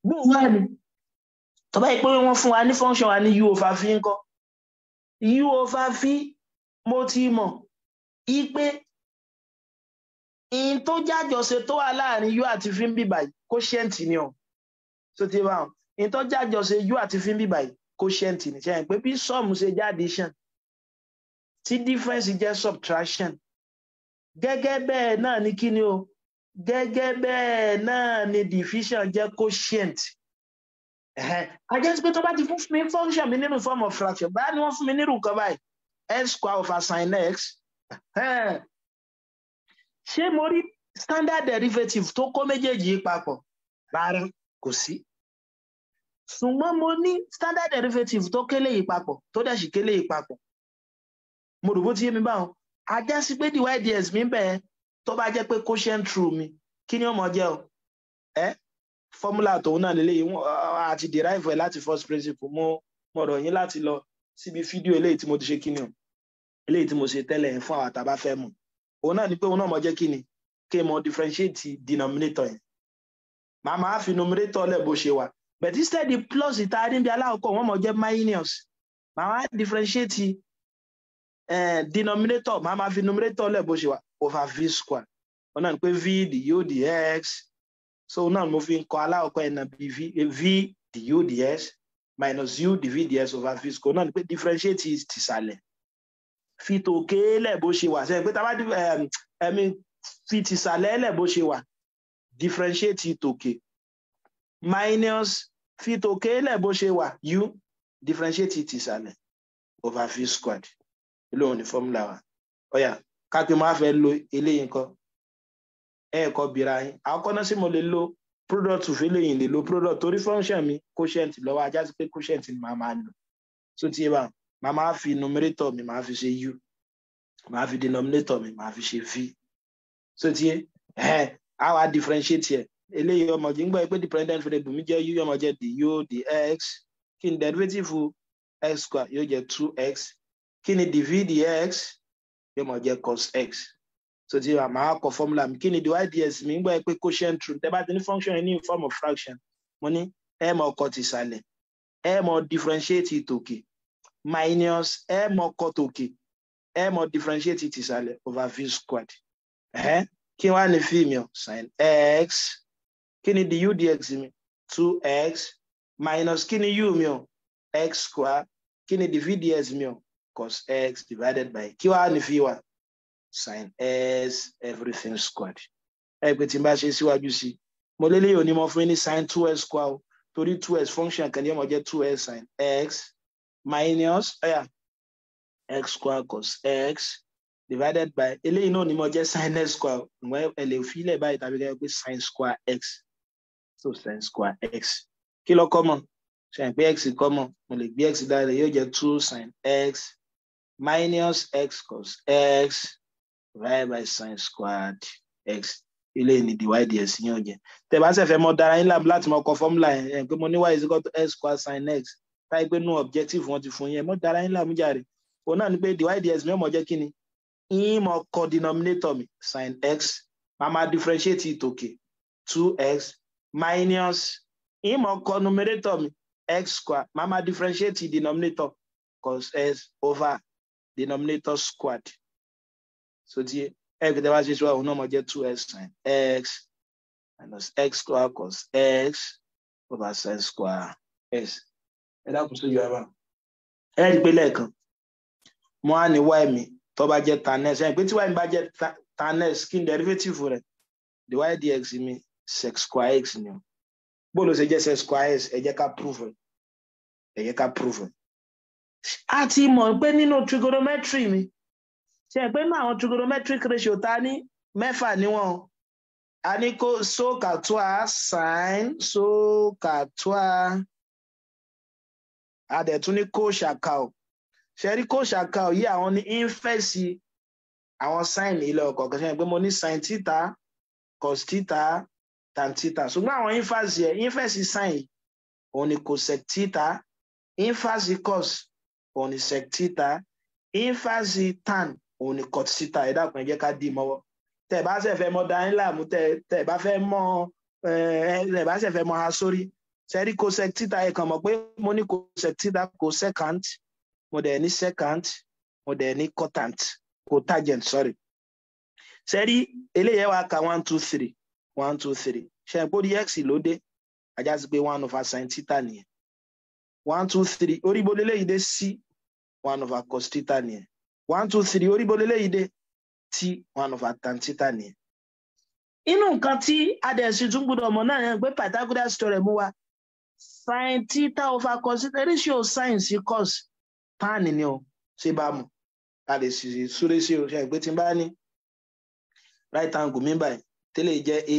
bó wá ni tó bá yẹ pé wọ́n fún wa ní function wa ní u over v ńkọ́ u over v mo ti mọ̀ ipe in tó jájọṣe tó wà láàrin u àti v ń bí báyìí quotient ni o so ti bá wọn in tó jájọṣe u àti v ń bí báyìí quotient ni ṣe pé bí sum ṣe jẹ́ addition tí difference jẹ́ subtraction gẹ́gẹ́ bẹ́ẹ̀ náà ni kí ni o gẹ́gẹ́ bẹ́ẹ̀ náà ni division jẹ́ quotient ajẹ́ pé tó bá ti fún mi function mi nínú form of fraction báyìí ni wọ́n fún mi nínú nǹkan báyìí x square over sin x ṣé mo rí standard derivative tó kó méjèèjì papọ̀ rárá kò sí ṣùgbọ́n mo ní standard derivative tó kélé yìí papọ̀ tó dẹ̀ sì kélé yìí papọ̀ mo rò bó ti yé mi báwọn ajá sí pé dy ds mi bẹ́ẹ̀ tó bá jẹ́ pé quotient rule mi kí ni ó mọ̀ jẹ́ o formula tòun náà lélẹ́yìí àti derive ẹ̀ láti first principle mo rọ̀ yín láti lọ síbi fídíò eléyìí tí mo ti ṣe kí ni o eléyìí tí mo ṣe tẹ́lẹ̀ fún àwọn àtàbá fẹ́ mọ̀ òun náà ni pé òun náà mọ̀ jẹ́ kí ni kí mo differentiate denominator yẹn màá máa fi numerator lẹ̀ bó ṣe wà but instead the plus ìta níbi aláwọ̀kọ́ wọ́n mọ̀ jẹ́ minus màá máa differentiate denominator màá máa fi numerator lẹ̀ bó ṣe wà over v square òun náà ni pé v du dx so òun náà mo fi ń kọ aláwọ̀kọ́ ẹ̀ náà bí v du dx minus u dv ds over v square òun náà ni pé differentiate tìsàlẹ̀ fi tòkè lẹ̀ bó ṣe wà sẹ́yìn pé tá a bá fi tìsàlẹ̀ lẹ̀ bó ṣe wà differentiate tòkè minus fi tòkè lẹ̀ bó ṣe wà u differentiate tìsàlẹ̀ over v squared lóhun ní formula wa ọ̀yà kápẹ́ máa fẹ́ lo eléyìí nǹkan ẹ̀ẹ̀kọ́ bìíra yín àkọ́kọ́ náà sì mo lè lo product of eléyìí lè lo product torí function mi quotient lọ́wọ́ ajá sí pé quotient ni màá máa lò so tí ẹ bá màá máa fi numerator mi màá fi ṣe u màá fi denominator mi màá fi ṣe v so tí ẹ á wá differentiate ẹ eléyìí ọmọ jẹ́ ń gbọ́ pé dependent variable mi jẹ́ u ọmọ jẹ́ du dx kí ni derivative x square yóò jẹ́ 2x kí ni dv dx yóò mọ̀ jẹ́ cos x so tí a máa kọ formula mi kí ni dy ds mi ń gbọ́ pé quotient rule tẹ́ bá ti ní function ní in form of fraction mo ní ẹ mọ̀ ọkọ̀ tìsàlẹ̀ ẹ mọ̀ differentiate tòkè minus ẹ mọ̀ ọkọ̀ tòkè ẹ mọ̀ differentiate tìsàlẹ̀ over v squared kí wá ní fi mi sin x kí ni du dx mi 2x minus kí ni u mi x square kí ni dv ds mi cos x divided by kí wá ní fi wá sin s everything squared ẹ pé tí n bá ṣe síwájú sí mo lélẹ́yìn òní mo fún ní sin 2s square o torí 2s function kan ní ọmọ jẹ́ 2s sin x minus x square cos x divided by eléyìí náà ni mo jẹ́ sin s square ìwọ̀n ẹ lè fi ilẹ̀ báyìí tàbí kẹ́ pé sin square x so sin square x kí ló kọ́ mọ̀ ṣe pé x kọ́ mọ̀ mo lè gbé x dára yóò jẹ́ 2 sin x minus x cos x divided by sin squared x eléyìí ni dy ds yóò jẹ́ tẹ́ bá ṣe fẹ́ mọ̀ dára yín láàmú láti mọ̀ kọ formula yẹn pé mo ní y is equal to x square sin x táyé pé no objective wọn ti fún yẹn mọ̀ dára yín láàmú jàre òun náà ni pé dy ds mi ò mọ̀ jẹ́ kí ni ìmọ̀ kọ denominator mi sin x máa máa differentiate ìtòkè 2x minus ìmọ̀ kọ numerator mi x square máa máa differentiate denominator cos s over denominator squared so tí ẹ kìí tẹ́wá ṣe ṣe wà òun náà mọ̀ jẹ́ 2x sin x minus x square cos x over sin square s ẹ dákun sójú ẹ bá ẹ rí i pé lẹ́ẹ̀kan mo á ní y mi tó bá jẹ́ tan s ẹ pé tí y mi bá jẹ́ tan s kí n derivative rẹ̀ dy dx mi sec square x ni o bó ló ṣe jẹ́ sec square x ẹ jẹ́ ká prove ẹ̀ a ti mọ̀ pé nínú trigonometry mi ṣe pé nínú àwọn trigonometric ratio ta ní mẹ́fà níwọ̀n a ní kó sókàtúà sin sókàtúà a dẹ̀ tún ní kóṣàkàó ṣe rí kóṣàkàó yìí àwọn ní inverse àwọn sin ilẹ̀ ọ̀kọ̀ọ̀kan ṣe pé mo ní sin theta cos theta tan theta ṣùgbọ́n àwọn inverse sin yìí òun ni cosec theta inverse cos òun ni sec theta inverse tan òun ni cot theta ẹ dákun ẹ jẹ́ ká dì mọ́wọ́ tẹ́ bá ṣe fẹ́ mọ̀ dání láàmú tẹ́ bá fẹ́ mọ̀ ha sórí Sẹ́rí cosec theta ẹ kàn mọ̀ pé mo ní cosec theta cosecant, mo dẹ̀ ní secant, mo dẹ̀ ní cotangent, sorry. Sẹ́rí eléyẹ̀ wá ka 1 2 3 1 2 3 ṣe é bóri x ló dé ajá sí pé 1 over sin theta nìyẹn 1 2 3 orí ibo leléyìí dé sí 1 over cos theta nìyẹn 1 2 3 orí ibo leléyìí dé tí 1 over tan theta nìyẹn. Inú nǹkan tí adẹ̀sí tún gbọ́dọ̀ mọ̀ náà yẹn pé Pythagoras theorem wá sin theta over cos theta ratio sin sí cos tan ni o ṣe bá mu a lè sì súré sí o ṣe pé tí n bá ní right angle mi báyìí tẹ́lẹ̀ jẹ́ a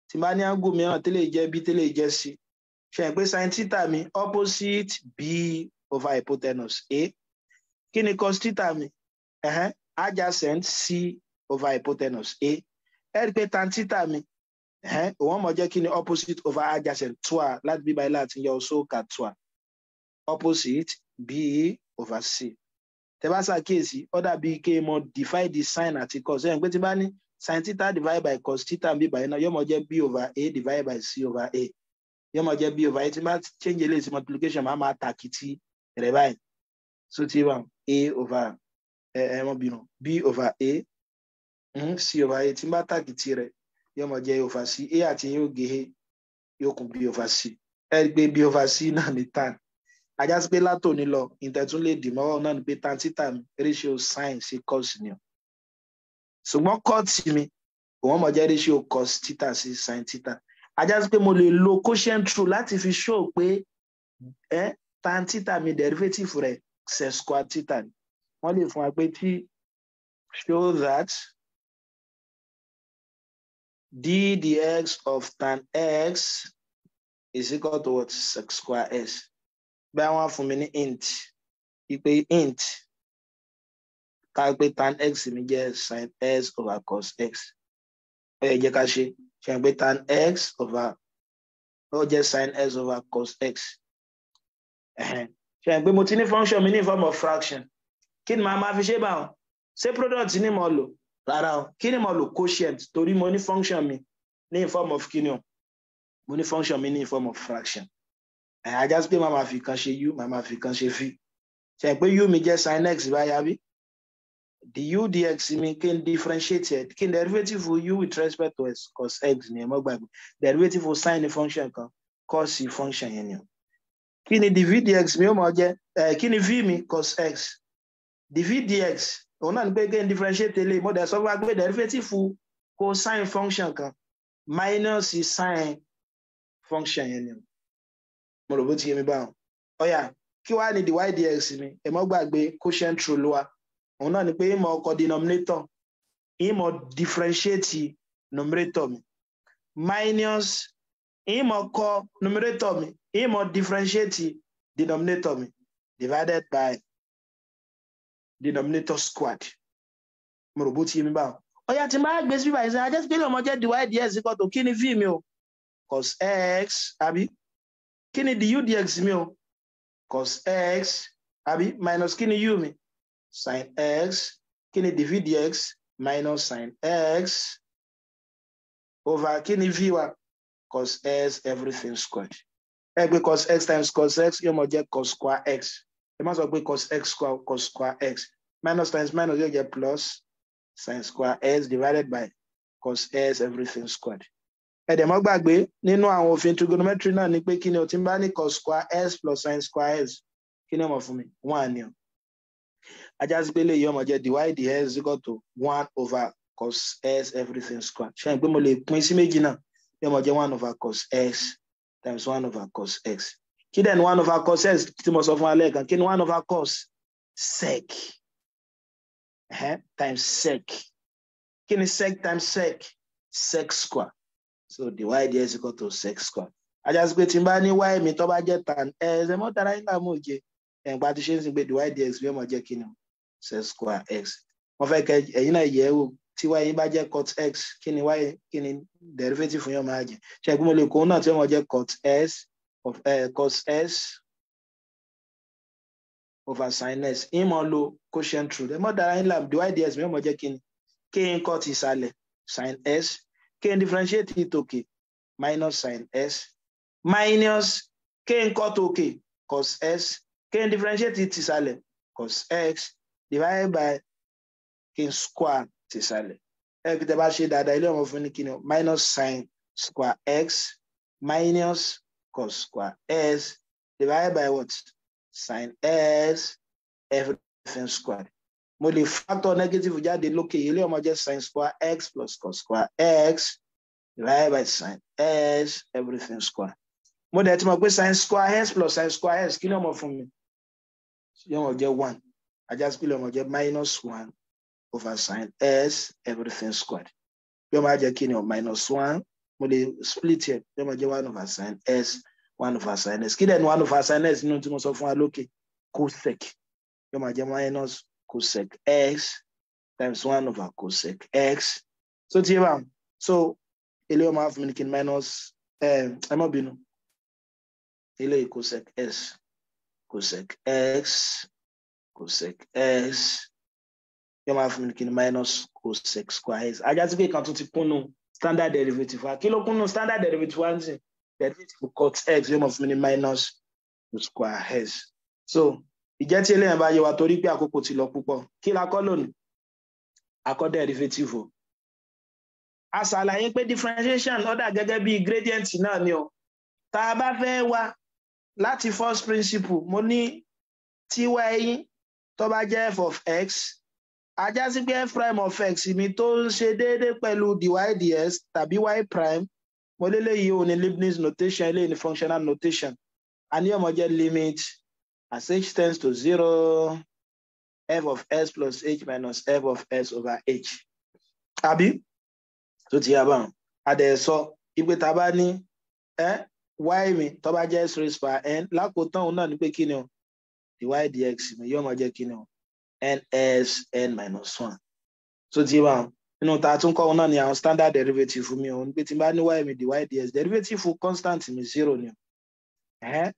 tí n bá ní angle mìíràn tẹ́lẹ̀ jẹ́ b tẹ́lẹ̀ jẹ́ c ṣe pé sin theta mi opposite b over hypotenuse a kí ni cos theta mi adjacent c over hypotenuse a ẹ rí pé tan theta mi òun mọ̀ jẹ́ kí ni opposite over adjacent twa láti bí báyìí láti yọ sókà twa opposite b over c. Tẹ́ bá ṣàkíyèsí ó dàbí kí mo divide the sin àti cos ẹ̀ ń pé tí bá ní sin theta divided by cos theta bí báyìí náà yóò mọ̀ jẹ́ b over a divided by c over a yóò mọ̀ jẹ́ b over a tí bá change eléyìí sí multiplication máa máa tàkìtì rẹ̀ báyìí so tí wà a over b over a c over a tí bá tàkìtì rẹ̀ yóò mọ̀ jẹ́ a over c a àti yóò gé yóò kún b over c ẹ gbé b over c náà ní tan ajá sí pé látòní lọ ìtẹ̀tún lè dì mọ́wọ́ náà ni pé tan theta mi ratio sin sí cos ni o ṣùgbọ́n cot mi òun mọ̀ jẹ́ ratio cos theta sí sin theta ajá sí pé mo lè lo quotient rule láti fi show pé tan theta mi derivative rẹ̀ sec square theta ni wọ́n lè fún wa pé tí show that d dx of tan x is equal to what sec square s. Bí àwọn fún mi ní int ìpè int ká pé tan x mi jẹ́ sin s over cos x ó yẹ jẹ́ ká ṣe pé tan x over ó jẹ́ sin s over cos x ṣe pé mo ti ní function mi ní form of fraction kí ni màá máa fi ṣe báwọn ṣé product ní mo lò rárá o kí ni mo lò quotient torí mo ní function mi ní form of kí ni o mo ní function mi ní form of fraction. Ajá sí pé màá máa fi kan ṣe u màá máa fi kan ṣe v ṣe pé u mi jẹ́ sin x báyà bí du dx mi kí n differentiate ẹ̀ kí n derivative u with respect to s cos x ni ẹ mọ́ gbàgbé derivative sin ní function kan cos function yẹn ni o kí ni dv dx mi ó mọ̀ jẹ́ kí ni v mi cos x dv dx òun náà ni pé kí n differentiate lè mo dẹ̀ sọ fún wa pé derivative cosine function kan minus sin function yẹn ni o mo rò bó ti yé mi báwọn ọyà kí wàá ní dy dx mi ẹ mọ́ gbàgbé quotient rule wa òun náà ni pé ìmọ̀ ọkọ̀ denominator ìmọ̀ differentiate numerator mi minus ìmọ̀ ọkọ̀ numerator mi ìmọ̀ differentiate denominator mi divided by denominator squared mo rò bó ti yé mi báwọn ọyà tí máa gbé sí báyìí sẹ ajẹ́ pé ọmọ jẹ́ dy dx kọ́ tó kí ni v mi o cos x àbí kí ni du dx mi o cos x àbí minus kí ni u mi sin x kí ni dv dx minus sin x over kí ni v wa cos x everything squared ẹ gbé cos x times cos x yóò mọ jẹ́ cos square x ẹ má sọ pé cos x square cos square x minus times minus yóò jẹ́ plus sin square x divided by cos x everything squared. Ẹ̀dẹ̀ mọ́ gbàgbé nínú àwọn òfin trigonometry náà ni pé kí ni o ti ń bá ní cos square s plus sin square s kí ni ọmọ fún mi 1 ni o ajá sí pé lè yí ọmọ jẹ́ dy dx is equal to 1 over cos s everything square ṣe é pé mo lè pín sí méjì náà yí ọmọ jẹ́ 1 over cos x times 1 over cos x kí dẹ̀ ni 1 over cos x tí mo sọ fún wa lẹ́ẹ̀kan kí ni 1 over cos sec times sec kí ni sec times sec sec square. So the y dx is equal to sec square. Ajá sí pé tí n bá ní y mi tó bá jẹ́ tan ẹ mọ́ tara yín láàmú òye ẹ̀ǹgbà tí ṣe ń sìn pé the y dx yóò mọ̀ jẹ́ kí ni sec square x. Wọ́n fẹ́ kẹ́ ẹ̀yin náà yẹ̀ wò tí y yín bá jẹ́ cot x kí ni y kí ni derivative fún yóò máa jẹ́. Ṣé ẹ̀gbọ́n mo lè kó náà tí wọ́n jẹ́ cot s of cos s over sin s. Ìmọ̀ lo quotient rule. Ẹ mọ́ tara yín láàmú the y dx yóò mọ̀ jẹ́ kí ni kí n cot ìsàlẹ̀ sin s. Kí n differentiate it òkè minus sin s minus k n cut òkè cos s, k n differentiate ti ìsàlẹ̀ cos x divided by k n square ti ìsàlẹ̀. Ẹ kí tẹ́ bá ṣe dáadáa ilé ọmọ fún ní kí ni minus sin square x minus cos square s divided by what? Sin s everything squared. Mo lè factor negative jáde lókè ilé ọmọ jẹ́ sin square x plus cos square x divided by sin s everything squared. Mo dẹ̀ ti mọ̀ pé sin square s plus sin square s kí ni ọmọ fún mi? Yóò mọ̀ jẹ́ 1. Ajá sí pé ilé ọmọ jẹ́ minus 1 over sin s everything squared. Yóò máa jẹ́ kí ni minus 1. Mo lè split here. Yóò máa jẹ́ 1 over sin s 1 over sin s. Kí dẹ̀ ni 1 over sin s nínú tí mo sọ fún wa lókè? Cosec. Yóò máa jẹ́ minus cosec x times 1 over cosec x. So ti yé bá. So ilé ọmọ half minute minus ẹ má bínú. Ilé cosec s cosec x cosec x. Yóò máa fún mi kí ni minus cosec square x. Ajá sí pé kan tún ti kúnnú standard derivative wa. Kí ló kúnnú standard derivative wa ń sìn? Derivative cos x yóò máa fún mi ní minus square x. So ìjẹ́ tí eléyàn bá yẹ wa torí pé àkókò ti lọ púpọ̀. Kí la kọ́ lónìí? A kọ́ derivative o. A ṣàlàyé pé differentiation ó dà gẹ́gẹ́ bí gradient náà ni o. Tá a bá fẹ́ wá láti first principle, mo ní tí y tó bá jẹ́ f of x, ajá sí pé f prime of x mi tó ń ṣe déédéé pẹ̀lú dy ds tàbí y prime, mo léléyìí ò ní Leibniz notation, eléyìí ní functional notation. A ní ọmọ jẹ́ limit as h tends to 0, f of s plus h minus f of s over h. Àbí? Tó ti yá báwọn. A dẹ̀ sọ ìpè tá a bá ní y mi tó bá jẹ́ s raised by n, lákòótán òun náà ní pé kí ni o? Dy dx mi yóò máa jẹ́ kí ni o? ns n minus 1. So ti yé báwọn. Nínú ta tún kọ́ òun náà ni àwọn standard derivative fún mi o. Ní pé tí n bá ní y mi dy ds, derivative constant mi 0 ni o.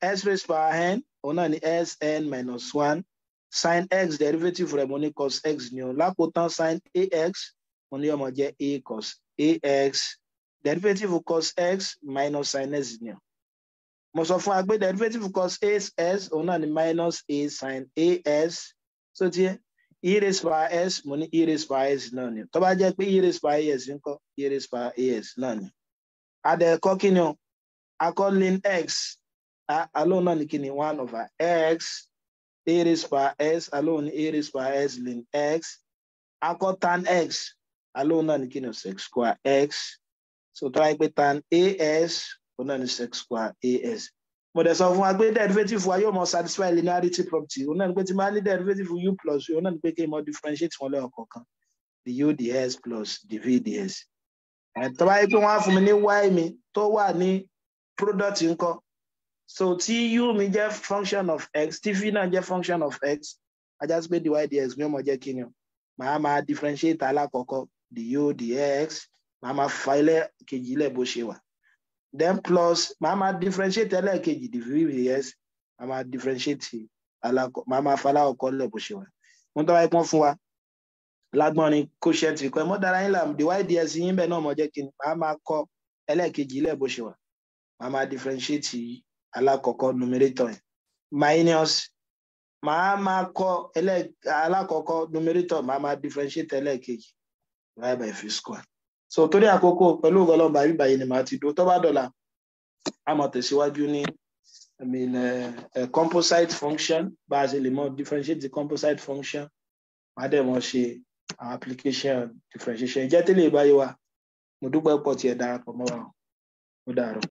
S raised by n, òun náà ni sn minus 1. Sin x derivative rẹ̀ mo ní cos x ni o. Lákòótán sin ax, mo ní ọmọ jẹ́ a cos ax. Derivative cos x minus sin s ni o. Mo sọ fún wa pé derivative cos s, òun náà ni minus a sin as. So ti yé, e raised by s, mo ní e raised by s náà ni o. Tó bá jẹ́ pé e raised by as ńkọ́, e raised by as náà ni. A dẹ̀ kọ́ kí ni o? A kọ́ ln x. Alone náà ni kí ni 1 over x. A raised by s, alone ni a raised by s ln x. A kọ́ tan x. Alone náà ni kí ni o? Sec square x. So tó wáyé pé tan as, òun náà ni sec square as. Mo dẹ̀ sọ fún wa pé derivative wa yóò mọ satisfy linearity property. Òun náà ni pé tí máa ní derivative u plus u, òun náà ni pé kí n mọ differentiate wọn lẹ́ẹ̀kọ̀ọ̀kan. Du ds plus dv ds. Tó bá yẹ pé wọ́n á fún mi ní y mi tó wà ní product ńkọ́. So tí u mi jẹ́ function of x, tí v náà jẹ́ function of x, ajá sí pé dy dx mi ó mọ jẹ́ kí ni o? Màá máa differentiate alákọ̀ọ́kọ́ du dx, màá máa fa ilé kejì ilẹ̀ bó ṣe wà. Then plus màá máa differentiate ẹlẹ́ẹ̀kejì dv ds, màá máa differentiate màá máa fa alákọ̀ọ́kọ́ ilẹ̀ bó ṣe wà. Wọ́n tó wáyé pọ́n fún wa lágbọ́nrin quotient kọ́ ẹ mọ́ dára yín làm dy ds yín bẹ́ẹ̀ náà mọ̀ jẹ́ kí ni? Màá máa kọ ẹlẹ́ẹ̀kejì ilẹ̀ bó ṣe wà. Màá máa differentiate alákọ̀ọ́kọ́ numerator yẹn. Minus màá máa kọ alákọ̀ọ́kọ́ numerator, màá máa differentiate ẹlẹ́ẹ̀kejì divided by v square. So torí àkókò pẹ̀lú ọgọ́lọ́mọ àbíbá yìí ni màá ti dúró. Tó bá dọ̀la a máa tẹ̀síwájú ní composite function, bá a ṣe lè mọ differentiate the composite function. Màá dẹ̀ mọ̀ ṣe application differentiation. Ìjẹ́ tẹ́lẹ̀ ìbáyé wa, mo dúpẹ́ pọ̀ tí ẹ darapọ̀ mọ́ wa. Ó dàárọ̀.